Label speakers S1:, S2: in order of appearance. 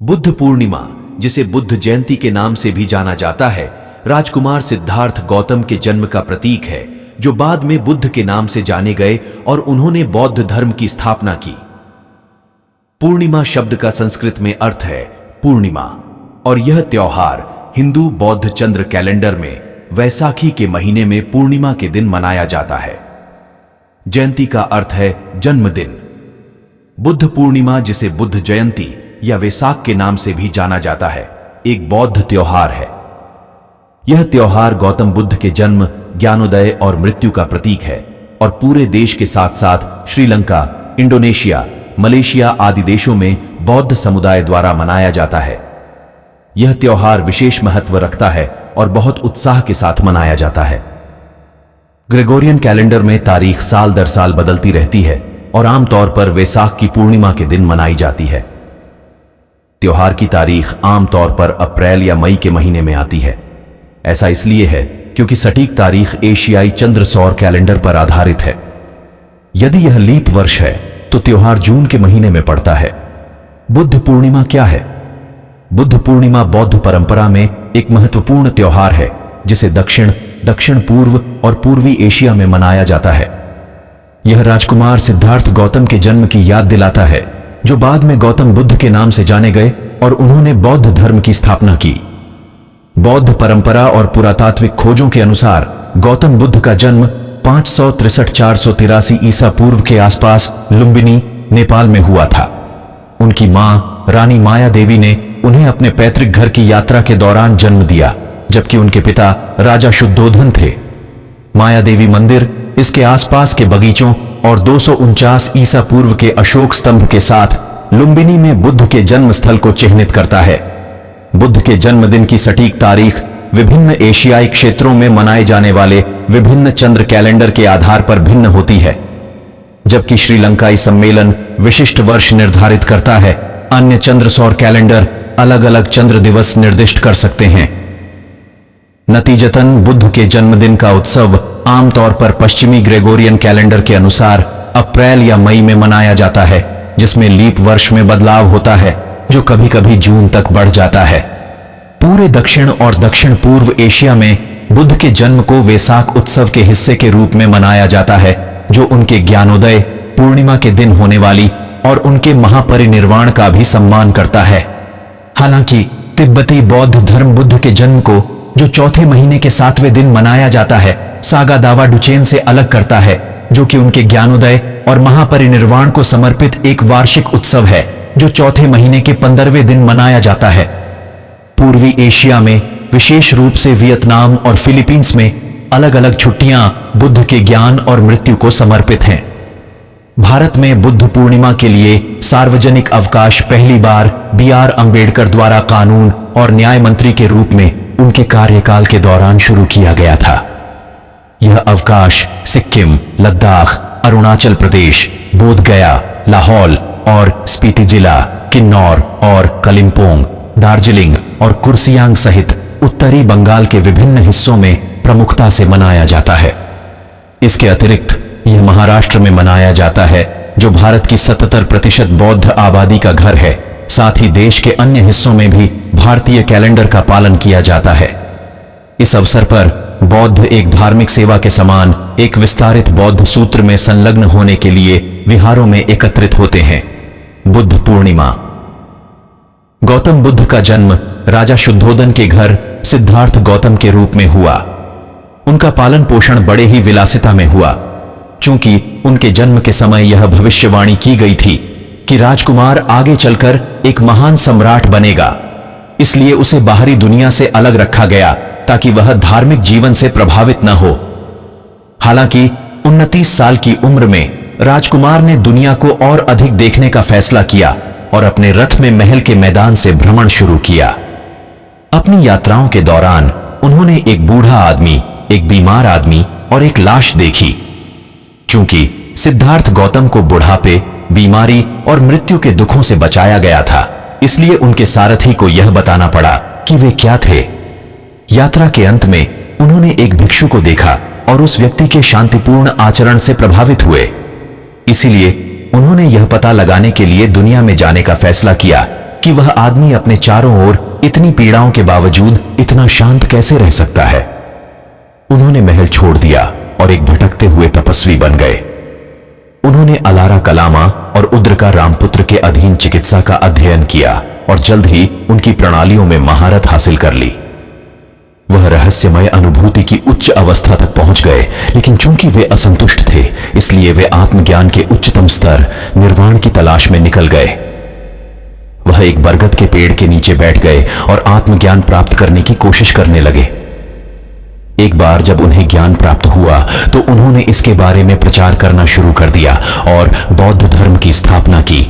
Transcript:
S1: बुद्ध पूर्णिमा, जिसे बुद्ध जयंती के नाम से भी जाना जाता है, राजकुमार सिद्धार्थ गौतम के जन्म का प्रतीक है, जो बाद में बुद्ध के नाम से जाने गए और उन्होंने बौद्ध धर्म की स्थापना की। पूर्णिमा शब्द का संस्कृत में अर्थ है पूर्णिमा, और यह त्योहार हिंदू बौद्ध चंद्र कैलेंडर में वैसाखी के महीने में पूर्णिमा के दिन मनाया जाता है। जयंती का अर्थ है जन्मदिन। बुद्ध पूर्णिमा, जिसे बुद्ध जयंती या वैसाख के नाम से भी जाना जाता है, एक बौद्ध त्योहार है। यह त्योहार गौतम बुद्ध के जन्म, ज्ञानोदय और मृत्यु का प्रतीक है और पूरे देश के साथ साथ श्रीलंका, इंडोनेशिया, मलेशिया आदि देशों में बौद्ध समुदाय द्वारा मनाया जाता है। यह त्योहार विशेष महत्व रखता है और बहुत उत्साह के साथ मनाया जाता है। ग्रेगोरियन कैलेंडर में तारीख साल दर साल बदलती रहती है और आमतौर पर वैसाख की पूर्णिमा के दिन मनाई जाती है। त्योहार की तारीख आमतौर पर अप्रैल या मई के महीने में आती है। ऐसा इसलिए है क्योंकि सटीक तारीख एशियाई चंद्र सौर कैलेंडर पर आधारित है। यदि यह लीप वर्ष है तो त्योहार जून के महीने में पड़ता है। बुद्ध पूर्णिमा क्या है? बुद्ध पूर्णिमा बौद्ध परंपरा में एक महत्वपूर्ण त्योहार है, जिसे दक्षिण पूर्व और पूर्वी एशिया में मनाया जाता है। यह राजकुमार सिद्धार्थ गौतम के जन्म की याद दिलाता है, जो बाद में गौतम बुद्ध के नाम से जाने गए और उन्होंने बौद्ध धर्म की स्थापना की। बौद्ध परंपरा और पुरातात्विक खोजों के अनुसार गौतम बुद्ध का जन्म 563-483 ईसा पूर्व के आसपास लुम्बिनी, नेपाल में हुआ था। उनकी मां रानी माया देवी ने उन्हें अपने पैतृक घर की यात्रा के दौरान जन्म दिया, जबकि उनके पिता राजा शुद्धोधन थे। माया देवी मंदिर इसके आसपास के बगीचों और 249 ईसा पूर्व के अशोक स्तंभ के साथ लुम्बिनी में बुद्ध के जन्म स्थल को चिह्नित करता है। बुद्ध के जन्मदिन की सटीक तारीख विभिन्न एशियाई क्षेत्रों में मनाए जाने वाले विभिन्न चंद्र कैलेंडर के आधार पर भिन्न होती है। जबकि श्रीलंकाई सम्मेलन विशिष्ट वर्ष निर्धारित करता है, अन्य चंद्र सौर कैलेंडर अलग अलग चंद्र दिवस निर्दिष्ट कर सकते हैं। नतीजतन बुद्ध के जन्मदिन का उत्सव आमतौर पर पश्चिमी ग्रेगोरियन कैलेंडर के अनुसार अप्रैल या मई में मनाया जाता है, जिसमें लीप वर्ष में बदलाव होता है, जो कभी कभी जून तक बढ़ जाता है। पूरे दक्षिण और दक्षिण पूर्व एशिया में बुद्ध के जन्म को वैसाख उत्सव के हिस्से के रूप में मनाया जाता है, जो उनके ज्ञानोदय पूर्णिमा के दिन होने वाली और उनके महापरिनिर्वाण का भी सम्मान करता है। हालांकि तिब्बती बौद्ध धर्म बुद्ध के जन्म को, जो चौथे महीने के 7वें दिन मनाया जाता है, सागा दावा डुचेन से अलग करता है, जो कि उनके ज्ञानोदय और महापरिनिर्वाण को समर्पित एक वार्षिक उत्सव है, जो चौथे महीने के 15वें दिन मनाया जाता है। पूर्वी एशिया में, विशेष रूप से वियतनाम और फिलीपींस में, अलग अलग छुट्टियां बुद्ध के ज्ञान और मृत्यु को समर्पित हैं। भारत में बुद्ध पूर्णिमा के लिए सार्वजनिक अवकाश पहली बार BR अम्बेडकर द्वारा कानून और न्याय मंत्री के रूप में उनके कार्यकाल के दौरान शुरू किया गया था। यह अवकाश सिक्किम, लद्दाख, अरुणाचल प्रदेश, बोधगया, लाहौल और स्पीति जिला, किन्नौर और कलिम्पोंग, दार्जिलिंग और कुर्सियांग सहित उत्तरी बंगाल के विभिन्न हिस्सों में प्रमुखता से मनाया जाता है। इसके अतिरिक्त यह महाराष्ट्र में मनाया जाता है, जो भारत की 77% बौद्ध आबादी का घर है। साथ ही देश के अन्य हिस्सों में भी भारतीय कैलेंडर का पालन किया जाता है। इस अवसर पर बौद्ध एक धार्मिक सेवा के समान एक विस्तारित बौद्ध सूत्र में संलग्न होने के लिए विहारों में एकत्रित होते हैं। बुद्ध पूर्णिमा। गौतम बुद्ध का जन्म राजा शुद्धोधन के घर सिद्धार्थ गौतम के रूप में हुआ। उनका पालन पोषण बड़े ही विलासिता में हुआ। चूंकि उनके जन्म के समय यह भविष्यवाणी की गई थी कि राजकुमार आगे चलकर एक महान सम्राट बनेगा, इसलिए उसे बाहरी दुनिया से अलग रखा गया ताकि वह धार्मिक जीवन से प्रभावित न हो। हालांकि 29 साल की उम्र में राजकुमार ने दुनिया को और अधिक देखने का फैसला किया और अपने रथ में महल के मैदान से भ्रमण शुरू किया। अपनी यात्राओं के दौरान उन्होंने एक बूढ़ा आदमी, एक बीमार आदमी और एक लाश देखी। चूंकि सिद्धार्थ गौतम को बुढ़ापे, बीमारी और मृत्यु के दुखों से बचाया गया था, इसलिए उनके सारथी को यह बताना पड़ा कि वे क्या थे। यात्रा के अंत में उन्होंने एक भिक्षु को देखा और उस व्यक्ति के शांतिपूर्ण आचरण से प्रभावित हुए। इसीलिए उन्होंने यह पता लगाने के लिए दुनिया में जाने का फैसला किया कि वह आदमी अपने चारों ओर इतनी पीड़ाओं के बावजूद इतना शांत कैसे रह सकता है। उन्होंने महल छोड़ दिया और एक भटकते हुए तपस्वी बन गए। उन्होंने अलारा कलामा और उद्रका रामपुत्र के अधीन चिकित्सा का अध्ययन किया और जल्द ही उनकी प्रणालियों में महारत हासिल कर ली। वह रहस्यमय अनुभूति की उच्च अवस्था तक पहुंच गए, लेकिन चूंकि वे असंतुष्ट थे, इसलिए वे आत्मज्ञान के उच्चतम स्तर निर्वाण की तलाश में निकल गए। वह एक बरगद के पेड़ के नीचे बैठ गए और आत्मज्ञान प्राप्त करने की कोशिश करने लगे। एक बार जब उन्हें ज्ञान प्राप्त हुआ तो उन्होंने इसके बारे में प्रचार करना शुरू कर दिया और बौद्ध धर्म की स्थापना की।